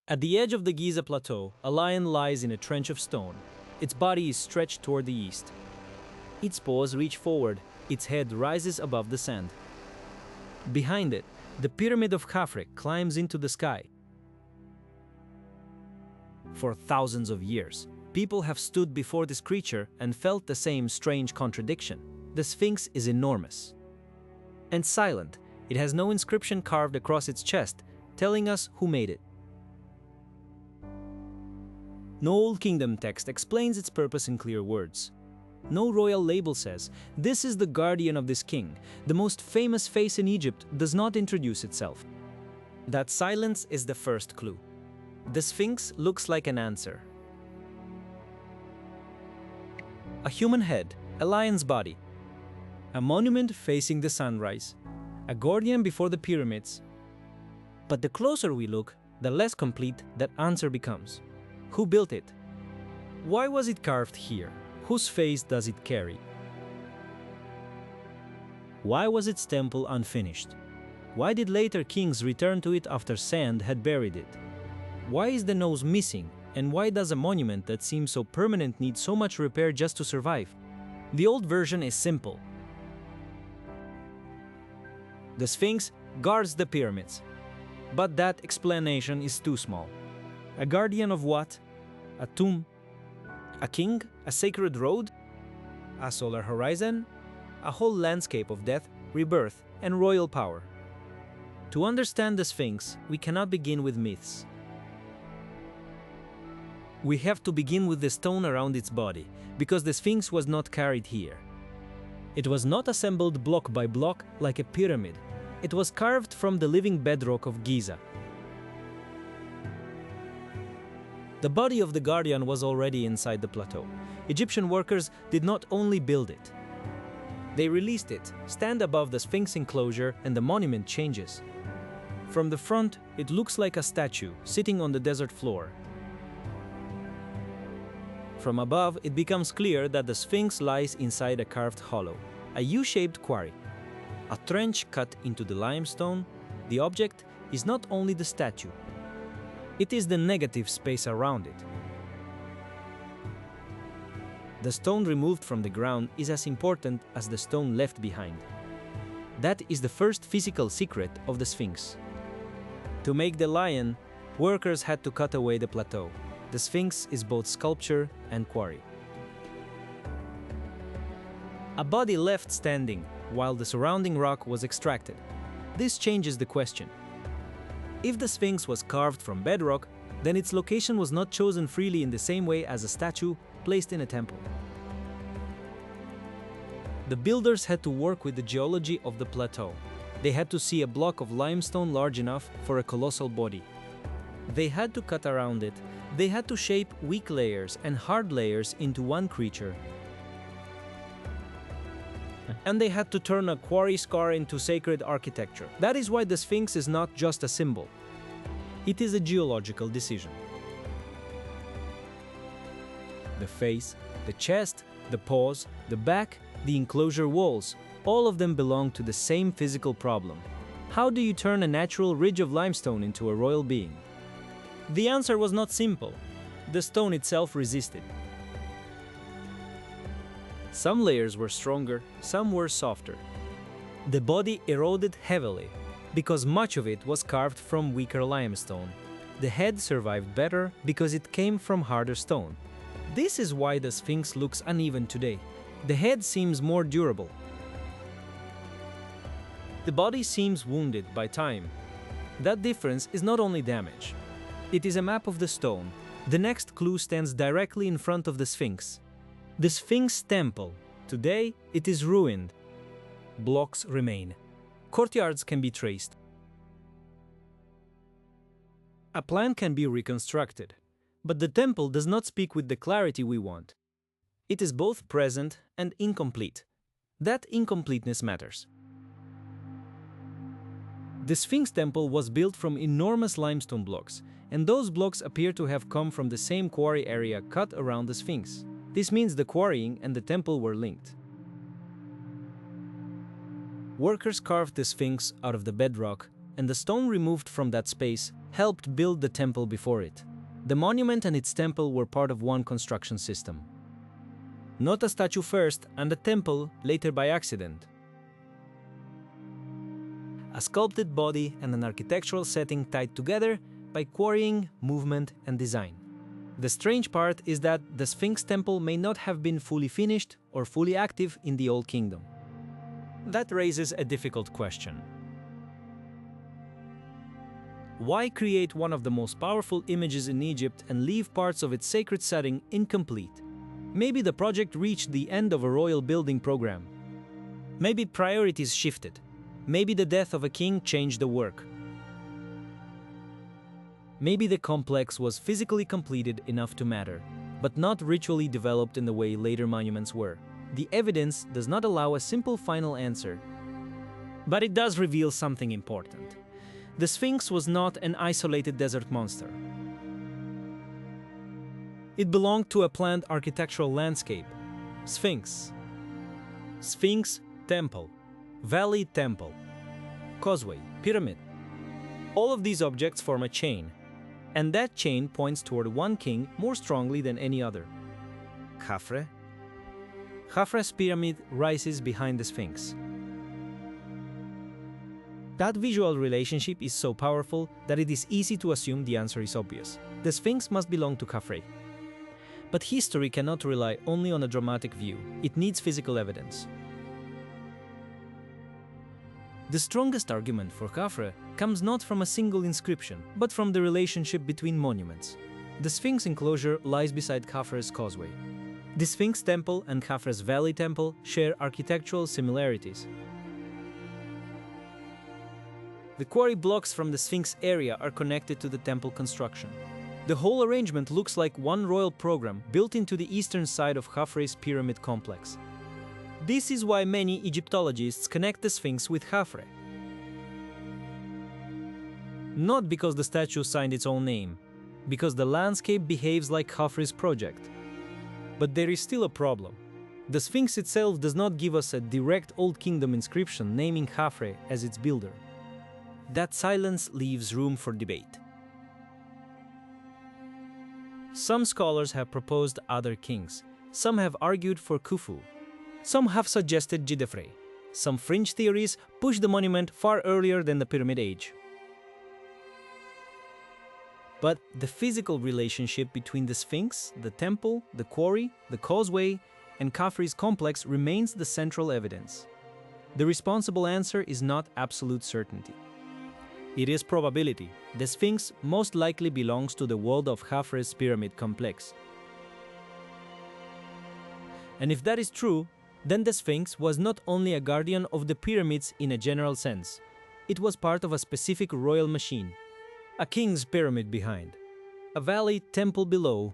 At the edge of the Giza Plateau, a lion lies in a trench of stone. Its body is stretched toward the east. Its paws reach forward, its head rises above the sand. Behind it, the pyramid of Khafre climbs into the sky. For thousands of years, people have stood before this creature and felt the same strange contradiction. The Sphinx is enormous and silent. It has no inscription carved across its chest, telling us who made it. No Old Kingdom text explains its purpose in clear words. No royal label says, "This is the guardian of this king." The most famous face in Egypt does not introduce itself. That silence is the first clue. The Sphinx looks like an answer. A human head, a lion's body, a monument facing the sunrise, a guardian before the pyramids. But the closer we look, the less complete that answer becomes. Who built it? Why was it carved here? Whose face does it carry? Why was its temple unfinished? Why did later kings return to it after sand had buried it? Why is the nose missing? And why does a monument that seems so permanent need so much repair just to survive? The old version is simple. The Sphinx guards the pyramids. But that explanation is too small. A guardian of what? A tomb? A king? A sacred road? A solar horizon? A whole landscape of death, rebirth, and royal power. To understand the Sphinx, we cannot begin with myths. We have to begin with the stone around its body, because the Sphinx was not carried here. It was not assembled block by block like a pyramid. It was carved from the living bedrock of Giza. The body of the guardian was already inside the plateau. Egyptian workers did not only build it. They released it, stand above the Sphinx enclosure, and the monument changes. From the front, it looks like a statue sitting on the desert floor. From above, it becomes clear that the Sphinx lies inside a carved hollow, a U-shaped quarry. A trench cut into the limestone. The object is not only the statue. It is the negative space around it. The stone removed from the ground is as important as the stone left behind. That is the first physical secret of the Sphinx. To make the lion, workers had to cut away the plateau. The Sphinx is both sculpture and quarry. A body left standing, while the surrounding rock was extracted. This changes the question. If the Sphinx was carved from bedrock, then its location was not chosen freely in the same way as a statue placed in a temple. The builders had to work with the geology of the plateau. They had to see a block of limestone large enough for a colossal body. They had to cut around it. They had to shape weak layers and hard layers into one creature. And they had to turn a quarry scar into sacred architecture. That is why the Sphinx is not just a symbol. It is a geological decision. The face, the chest, the paws, the back, the enclosure walls, all of them belong to the same physical problem. How do you turn a natural ridge of limestone into a royal being? The answer was not simple. The stone itself resisted. Some layers were stronger, some were softer. The body eroded heavily, because much of it was carved from weaker limestone. The head survived better because it came from harder stone. This is why the Sphinx looks uneven today. The head seems more durable. The body seems wounded by time. That difference is not only damage. It is a map of the stone. The next clue stands directly in front of the Sphinx. The Sphinx Temple. Today, it is ruined. Blocks remain. Courtyards can be traced. A plan can be reconstructed. But the temple does not speak with the clarity we want. It is both present and incomplete. That incompleteness matters. The Sphinx Temple was built from enormous limestone blocks, and those blocks appear to have come from the same quarry area cut around the Sphinx. This means the quarrying and the temple were linked. Workers carved the Sphinx out of the bedrock and the stone removed from that space helped build the temple before it. The monument and its temple were part of one construction system. Not a statue first and a temple later by accident. A sculpted body and an architectural setting tied together by quarrying, movement, and design. The strange part is that the Sphinx Temple may not have been fully finished or fully active in the Old Kingdom. That raises a difficult question. Why create one of the most powerful images in Egypt and leave parts of its sacred setting incomplete? Maybe the project reached the end of a royal building program. Maybe priorities shifted. Maybe the death of a king changed the work. Maybe the complex was physically completed enough to matter, but not ritually developed in the way later monuments were. The evidence does not allow a simple final answer, but it does reveal something important. The Sphinx was not an isolated desert monster. It belonged to a planned architectural landscape. Sphinx, Sphinx Temple, Valley Temple, Causeway, Pyramid. All of these objects form a chain, and that chain points toward one king more strongly than any other. Khafre. Khafre's pyramid rises behind the Sphinx. That visual relationship is so powerful that it is easy to assume the answer is obvious. The Sphinx must belong to Khafre. But history cannot rely only on a dramatic view. It needs physical evidence. The strongest argument for Khafre comes not from a single inscription, but from the relationship between monuments. The Sphinx enclosure lies beside Khafre's causeway. The Sphinx Temple and Khafre's Valley Temple share architectural similarities. The quarry blocks from the Sphinx area are connected to the temple construction. The whole arrangement looks like one royal program built into the eastern side of Khafre's pyramid complex. This is why many Egyptologists connect the Sphinx with Khafre. Not because the statue signed its own name, because the landscape behaves like Khafre's project. But there is still a problem. The Sphinx itself does not give us a direct Old Kingdom inscription naming Khafre as its builder. That silence leaves room for debate. Some scholars have proposed other kings. Some have argued for Khufu. Some have suggested Giza. Some fringe theories push the monument far earlier than the Pyramid Age. But the physical relationship between the Sphinx, the temple, the quarry, the causeway, and Khafre's complex remains the central evidence. The responsible answer is not absolute certainty. It is probability. The Sphinx most likely belongs to the world of Khafre's pyramid complex. And if that is true, then the Sphinx was not only a guardian of the pyramids in a general sense. It was part of a specific royal machine. A king's pyramid behind, a valley temple below,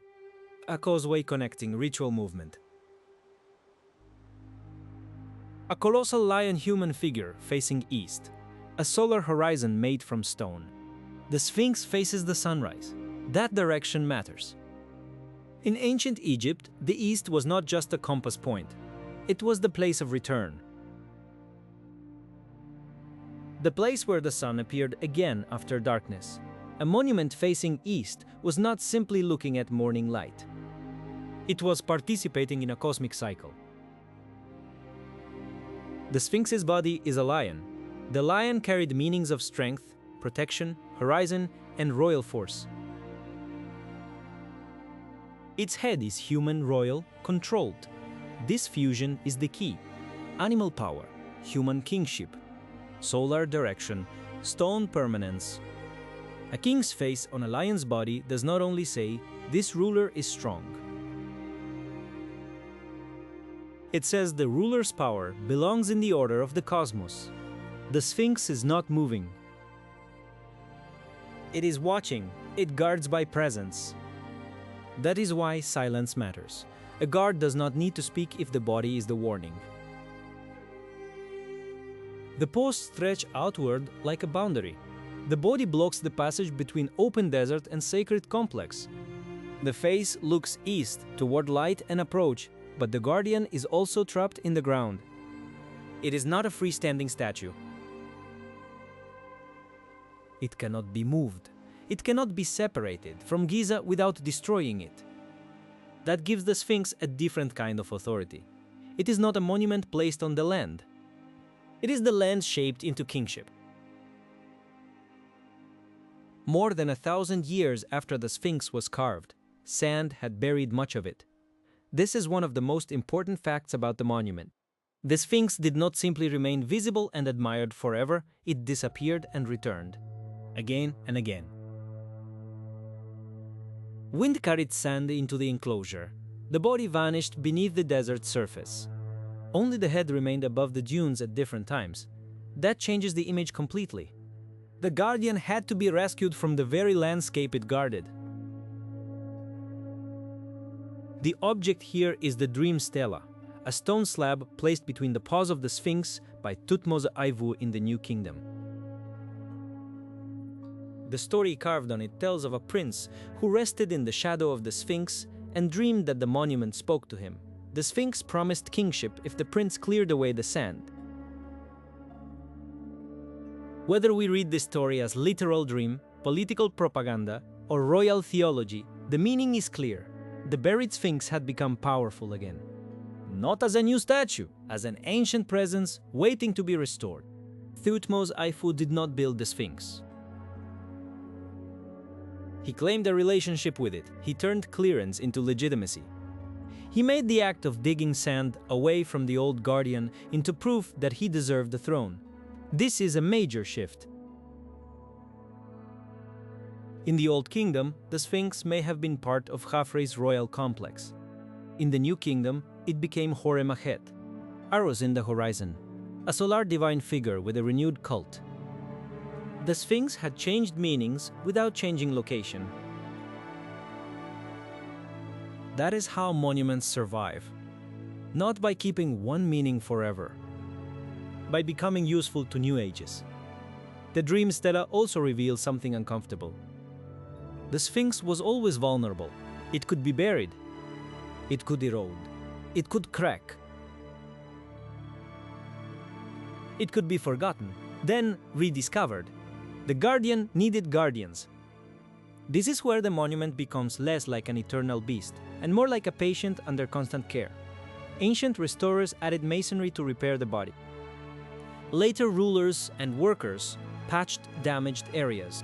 a causeway connecting ritual movement. A colossal lion-human figure facing east. A solar horizon made from stone. The Sphinx faces the sunrise. That direction matters. In ancient Egypt, the east was not just a compass point. It was the place of return. The place where the sun appeared again after darkness. A monument facing east was not simply looking at morning light. It was participating in a cosmic cycle. The Sphinx's body is a lion. The lion carried meanings of strength, protection, horizon, and royal force. Its head is human, royal, controlled. This fusion is the key. Animal power, human kingship, solar direction, stone permanence. A king's face on a lion's body does not only say, "This ruler is strong." It says the ruler's power belongs in the order of the cosmos. The Sphinx is not moving. It is watching. It guards by presence. That is why silence matters. A guard does not need to speak if the body is the warning. The posts stretch outward like a boundary. The body blocks the passage between open desert and sacred complex. The face looks east toward light and approach, but the guardian is also trapped in the ground. It is not a freestanding statue. It cannot be moved. It cannot be separated from Giza without destroying it. That gives the Sphinx a different kind of authority. It is not a monument placed on the land. It is the land shaped into kingship. More than 1,000 years after the Sphinx was carved, sand had buried much of it. This is one of the most important facts about the monument. The Sphinx did not simply remain visible and admired forever, it disappeared and returned, again and again. Wind carried sand into the enclosure. The body vanished beneath the desert surface. Only the head remained above the dunes at different times. That changes the image completely. The guardian had to be rescued from the very landscape it guarded. The object here is the Dream Stela, a stone slab placed between the paws of the Sphinx by Thutmose in the New Kingdom. The story carved on it tells of a prince who rested in the shadow of the Sphinx and dreamed that the monument spoke to him. The Sphinx promised kingship if the prince cleared away the sand. Whether we read this story as literal dream, political propaganda, or royal theology, the meaning is clear. The buried Sphinx had become powerful again. Not as a new statue, as an ancient presence waiting to be restored. Thutmose did not build the Sphinx. He claimed a relationship with it. He turned clearance into legitimacy. He made the act of digging sand away from the old guardian into proof that he deserved the throne. This is a major shift. In the Old Kingdom, the Sphinx may have been part of Khafre's royal complex. In the New Kingdom, it became Hore-Mahet, arrows in the horizon, a solar divine figure with a renewed cult. The Sphinx had changed meanings without changing location. That is how monuments survive, not by keeping one meaning forever, by becoming useful to new ages. The Dream Stela also reveals something uncomfortable. The Sphinx was always vulnerable. It could be buried. It could erode. It could crack. It could be forgotten, then rediscovered. The guardian needed guardians. This is where the monument becomes less like an eternal beast and more like a patient under constant care. Ancient restorers added masonry to repair the body. Later rulers and workers patched damaged areas.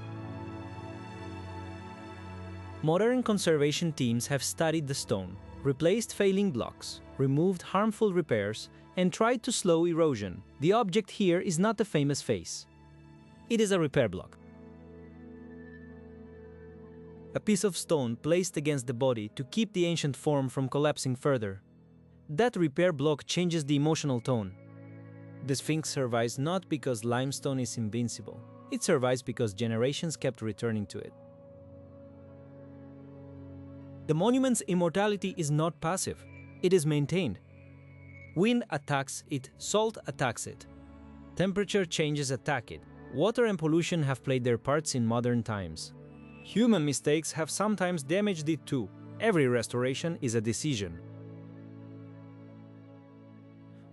Modern conservation teams have studied the stone, replaced failing blocks, removed harmful repairs, and tried to slow erosion. The object here is not the famous face. It is a repair block. A piece of stone placed against the body to keep the ancient form from collapsing further. That repair block changes the emotional tone. The Sphinx survives not because limestone is invincible. It survives because generations kept returning to it. The monument's immortality is not passive. It is maintained. Wind attacks it, salt attacks it. Temperature changes attack it. Water and pollution have played their parts in modern times. Human mistakes have sometimes damaged it too. Every restoration is a decision.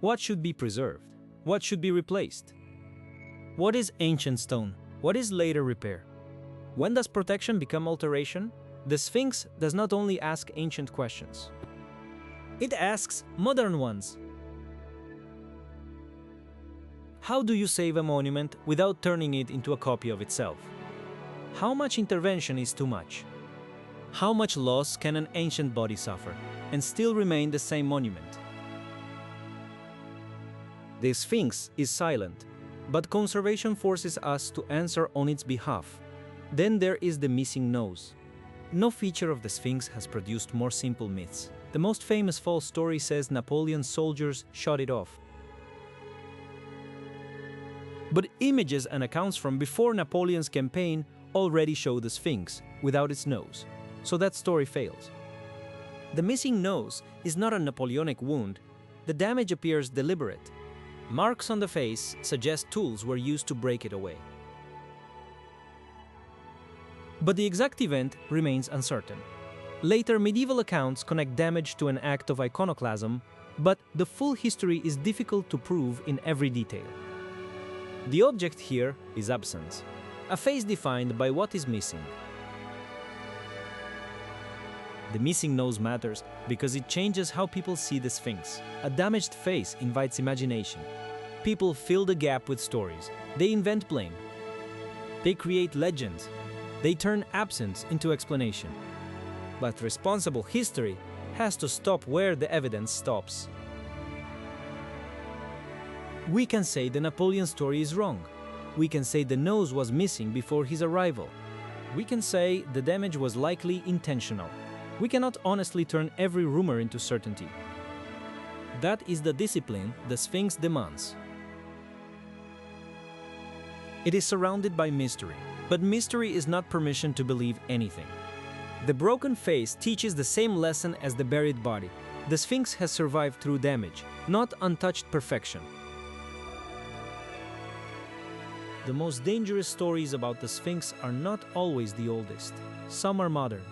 What should be preserved? What should be replaced? What is ancient stone? What is later repair? When does protection become alteration? The Sphinx does not only ask ancient questions. It asks modern ones. How do you save a monument without turning it into a copy of itself? How much intervention is too much? How much loss can an ancient body suffer and still remain the same monument? The Sphinx is silent, but conservation forces us to answer on its behalf. Then there is the missing nose. No feature of the Sphinx has produced more simple myths. The most famous false story says Napoleon's soldiers shot it off. But images and accounts from before Napoleon's campaign already show the Sphinx without its nose, so that story fails. The missing nose is not a Napoleonic wound. The damage appears deliberate. Marks on the face suggest tools were used to break it away. But the exact event remains uncertain. Later medieval accounts connect damage to an act of iconoclasm, but the full history is difficult to prove in every detail. The object here is absence. a face defined by what is missing. The missing nose matters because it changes how people see the Sphinx. A damaged face invites imagination. People fill the gap with stories. They invent blame. They create legends. They turn absence into explanation. But responsible history has to stop where the evidence stops. We can say the Napoleon story is wrong. We can say the nose was missing before his arrival. We can say the damage was likely intentional. We cannot honestly turn every rumor into certainty. That is the discipline the Sphinx demands. It is surrounded by mystery, but mystery is not permission to believe anything. The broken face teaches the same lesson as the buried body. The Sphinx has survived through damage, not untouched perfection. The most dangerous stories about the Sphinx are not always the oldest. Some are modern.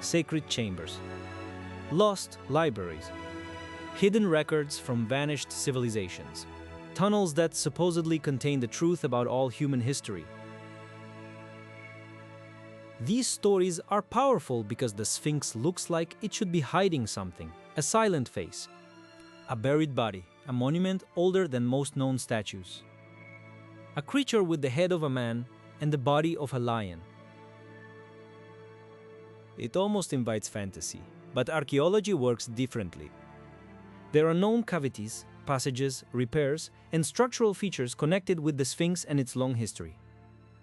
Sacred chambers, lost libraries, hidden records from vanished civilizations, tunnels that supposedly contain the truth about all human history. These stories are powerful because the Sphinx looks like it should be hiding something, a silent face, a buried body, a monument older than most known statues, a creature with the head of a man and the body of a lion. It almost invites fantasy, but archaeology works differently. There are known cavities, passages, repairs, and structural features connected with the Sphinx and its long history.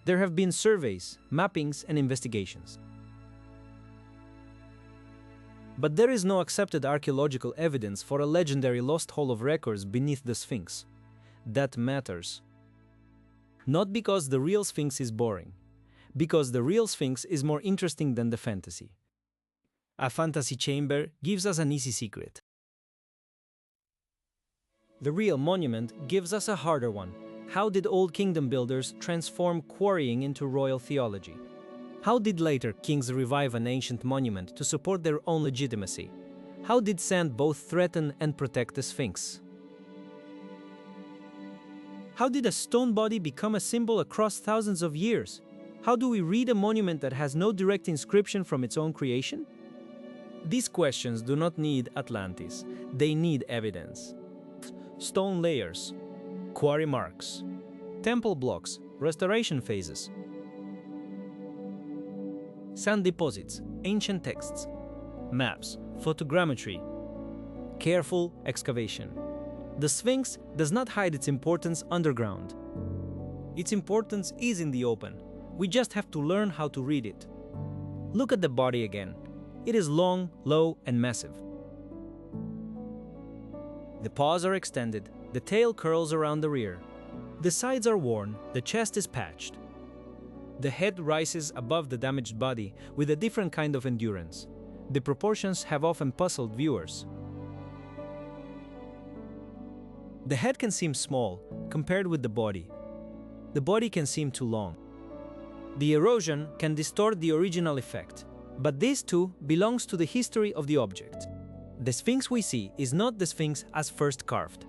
There have been surveys, mappings, and investigations. But there is no accepted archaeological evidence for a legendary lost hall of records beneath the Sphinx. That matters. Not because the real Sphinx is boring, because the real Sphinx is more interesting than the fantasy. A fantasy chamber gives us an easy secret. The real monument gives us a harder one. How did old kingdom builders transform quarrying into royal theology? How did later kings revive an ancient monument to support their own legitimacy? How did sand both threaten and protect the Sphinx? How did a stone body become a symbol across thousands of years? How do we read a monument that has no direct inscription from its own creation? These questions do not need Atlantis. They need evidence. Stone layers, quarry marks, temple blocks, restoration phases, sand deposits, ancient texts, maps, photogrammetry, careful excavation. The Sphinx does not hide its importance underground. Its importance is in the open. We just have to learn how to read it. Look at the body again. It is long, low, and massive. The paws are extended, the tail curls around the rear. The sides are worn, the chest is patched. The head rises above the damaged body with a different kind of endurance. The proportions have often puzzled viewers. The head can seem small compared with the body. The body can seem too long. The erosion can distort the original effect, but this too belongs to the history of the object. The Sphinx we see is not the Sphinx as first carved.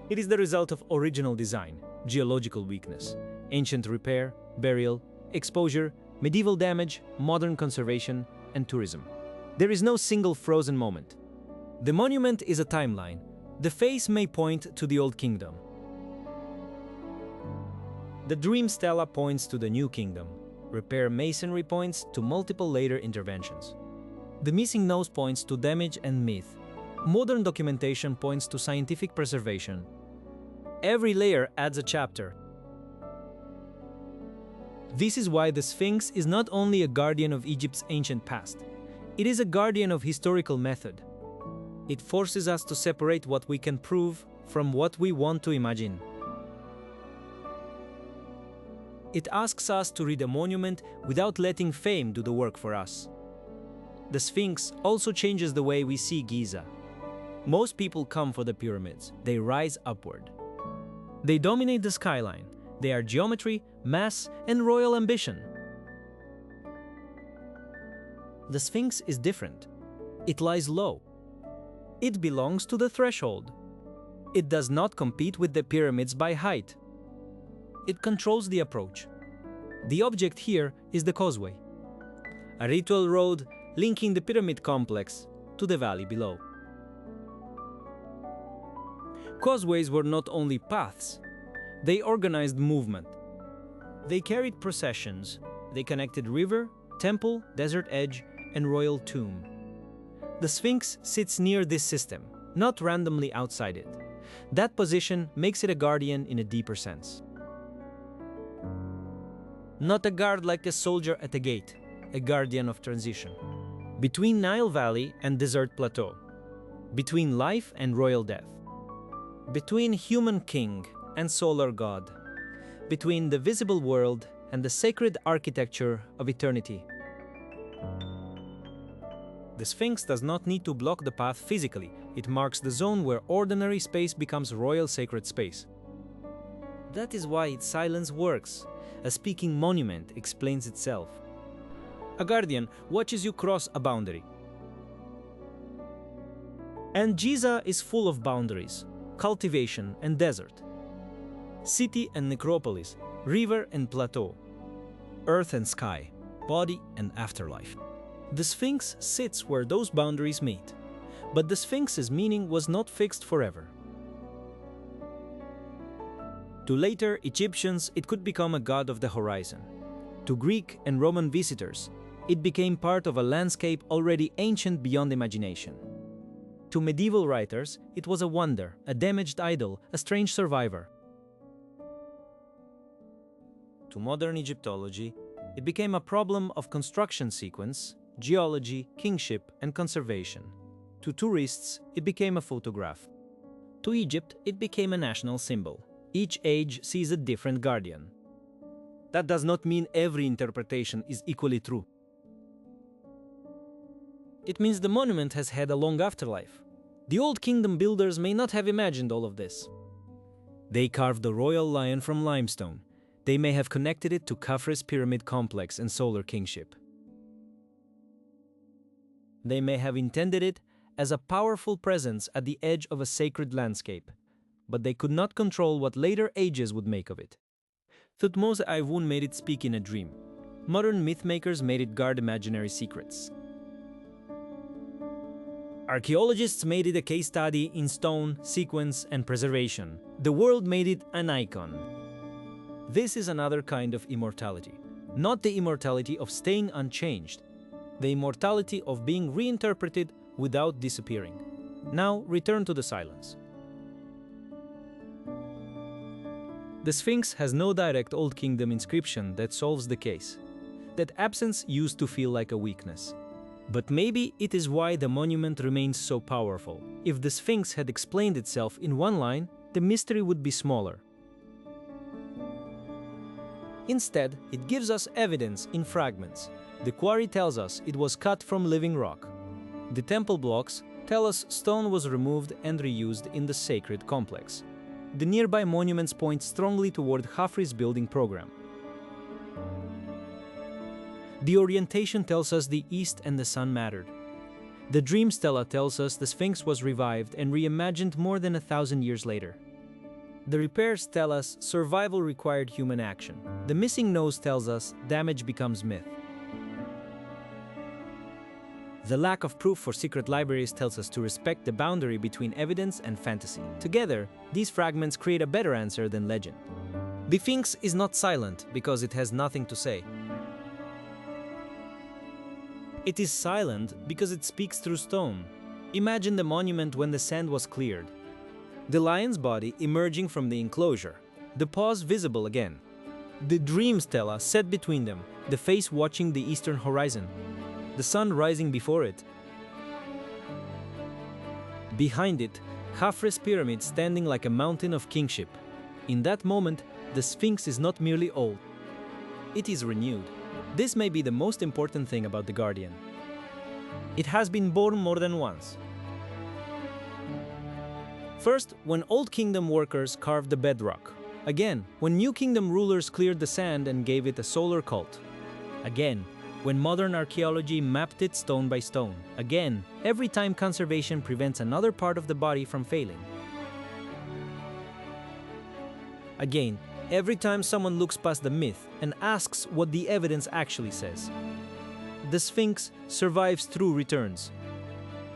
It is the result of original design, geological weakness, ancient repair, burial, exposure, medieval damage, modern conservation, and tourism. There is no single frozen moment. The monument is a timeline. The face may point to the Old Kingdom. The dream stela points to the New Kingdom. Repair masonry points to multiple later interventions. The missing nose points to damage and myth. Modern documentation points to scientific preservation. Every layer adds a chapter. This is why the Sphinx is not only a guardian of Egypt's ancient past. It is a guardian of historical method. It forces us to separate what we can prove from what we want to imagine. It asks us to read a monument without letting fame do the work for us. The Sphinx also changes the way we see Giza. Most people come for the pyramids. They rise upward. They dominate the skyline. They are geometry, mass, and royal ambition. The Sphinx is different. It lies low. It belongs to the threshold. It does not compete with the pyramids by height. It controls the approach. The object here is the causeway, a ritual road linking the pyramid complex to the valley below. Causeways were not only paths, they organized movement. They carried processions, they connected river, temple, desert edge, and royal tomb. The Sphinx sits near this system, not randomly outside it. That position makes it a guardian in a deeper sense. Not a guard like a soldier at a gate, a guardian of transition. Between Nile Valley and Desert Plateau. Between life and royal death. Between human king and solar god. Between the visible world and the sacred architecture of eternity. The Sphinx does not need to block the path physically. It marks the zone where ordinary space becomes royal sacred space. That is why its silence works. A speaking monument explains itself. A guardian watches you cross a boundary. And Giza is full of boundaries, cultivation and desert, city and necropolis, river and plateau, earth and sky, body and afterlife. The Sphinx sits where those boundaries meet, but the Sphinx's meaning was not fixed forever. To later Egyptians, it could become a god of the horizon. To Greek and Roman visitors, it became part of a landscape already ancient beyond imagination. To medieval writers, it was a wonder, a damaged idol, a strange survivor. To modern Egyptology, it became a problem of construction sequence, geology, kingship, and conservation. To tourists, it became a photograph. To Egypt, it became a national symbol. Each age sees a different guardian. That does not mean every interpretation is equally true. It means the monument has had a long afterlife. The Old Kingdom builders may not have imagined all of this. They carved the royal lion from limestone. They may have connected it to Khafre's pyramid complex and solar kingship. They may have intended it as a powerful presence at the edge of a sacred landscape, but they could not control what later ages would make of it. Thutmose Iwun made it speak in a dream. Modern mythmakers made it guard imaginary secrets. Archaeologists made it a case study in stone, sequence, and preservation. The world made it an icon. This is another kind of immortality. Not the immortality of staying unchanged, the immortality of being reinterpreted without disappearing. Now return to the silence. The Sphinx has no direct Old Kingdom inscription that solves the case. That absence used to feel like a weakness. But maybe it is why the monument remains so powerful. If the Sphinx had explained itself in one line, the mystery would be smaller. Instead, it gives us evidence in fragments. The quarry tells us it was cut from living rock. The temple blocks tell us stone was removed and reused in the sacred complex. The nearby monuments point strongly toward Khafre's building program. The orientation tells us the east and the sun mattered. The dream stela tells us the Sphinx was revived and reimagined more than 1,000 years later. The repairs tell us survival required human action. The missing nose tells us damage becomes myth. The lack of proof for secret libraries tells us to respect the boundary between evidence and fantasy. Together, these fragments create a better answer than legend. The Sphinx is not silent because it has nothing to say. It is silent because it speaks through stone. Imagine the monument when the sand was cleared. The lion's body emerging from the enclosure, the paws visible again. The dream stela set between them, the face watching the eastern horizon, the sun rising before it. Behind it, Khafre's pyramid standing like a mountain of kingship. In that moment, the Sphinx is not merely old, it is renewed. This may be the most important thing about the Guardian. It has been born more than once. First, when Old Kingdom workers carved the bedrock. Again, when New Kingdom rulers cleared the sand and gave it a solar cult. Again, when modern archaeology mapped it stone by stone. Again, every time conservation prevents another part of the body from failing. Again, every time someone looks past the myth and asks what the evidence actually says. The Sphinx survives through returns.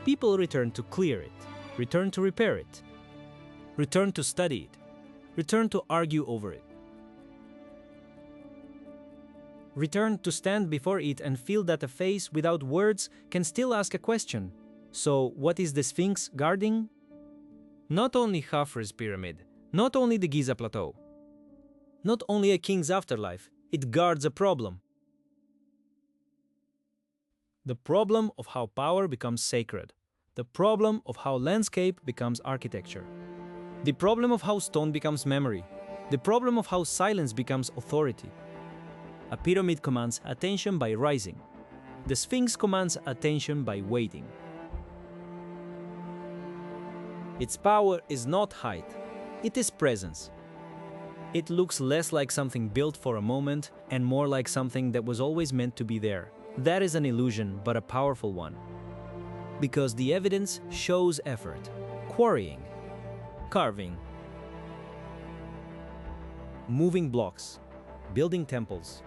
People return to clear it, return to repair it, return to study it, return to argue over it, return to stand before it and feel that a face without words can still ask a question. So, what is the Sphinx guarding? Not only Khafre's pyramid, not only the Giza Plateau, not only a king's afterlife, it guards a problem. The problem of how power becomes sacred. The problem of how landscape becomes architecture. The problem of how stone becomes memory. The problem of how silence becomes authority. A pyramid commands attention by rising. The Sphinx commands attention by waiting. Its power is not height, it is presence. It looks less like something built for a moment and more like something that was always meant to be there. That is an illusion, but a powerful one. Because the evidence shows effort, quarrying, carving, moving blocks, building temples,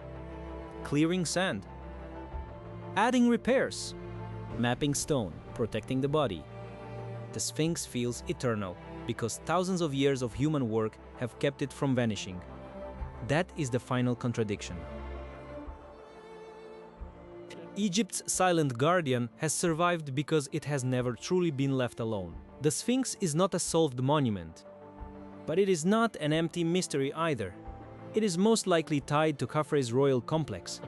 clearing sand, adding repairs, mapping stone, protecting the body. The Sphinx feels eternal because thousands of years of human work have kept it from vanishing. That is the final contradiction. Egypt's silent guardian has survived because it has never truly been left alone. The Sphinx is not a solved monument, but it is not an empty mystery either. It is most likely tied to Khafre's royal complex.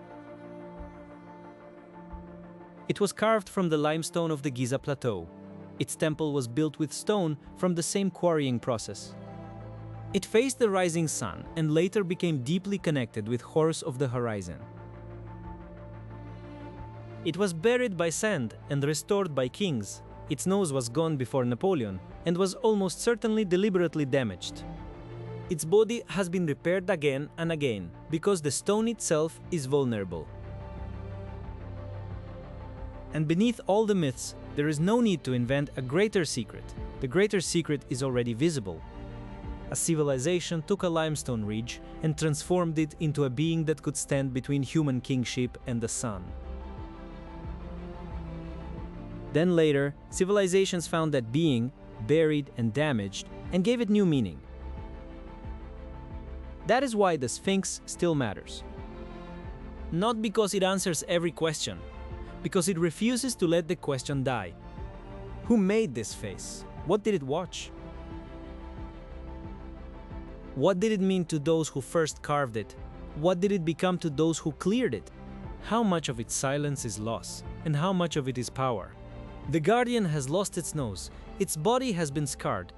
It was carved from the limestone of the Giza Plateau. Its temple was built with stone from the same quarrying process. It faced the rising sun and later became deeply connected with Horus of the horizon. It was buried by sand and restored by kings. Its nose was gone before Napoleon and was almost certainly deliberately damaged. Its body has been repaired again and again because the stone itself is vulnerable. And beneath all the myths, there is no need to invent a greater secret. The greater secret is already visible. A civilization took a limestone ridge and transformed it into a being that could stand between human kingship and the sun. Then later, civilizations found that being, buried and damaged, and gave it new meaning. That is why the Sphinx still matters. Not because it answers every question, because it refuses to let the question die. Who made this face? What did it watch? What did it mean to those who first carved it? What did it become to those who cleared it? How much of its silence is loss, and how much of it is power? The guardian has lost its nose, its body has been scarred.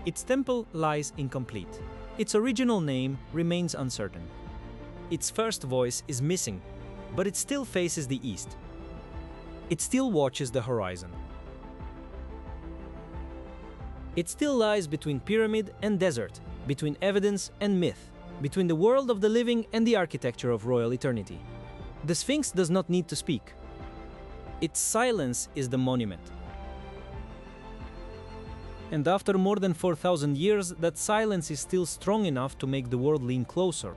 Its temple lies incomplete. Its original name remains uncertain. Its first voice is missing, but it still faces the east. It still watches the horizon. It still lies between pyramid and desert, between evidence and myth, between the world of the living and the architecture of royal eternity. The Sphinx does not need to speak. Its silence is the monument. And after more than 4,000 years, that silence is still strong enough to make the world lean closer.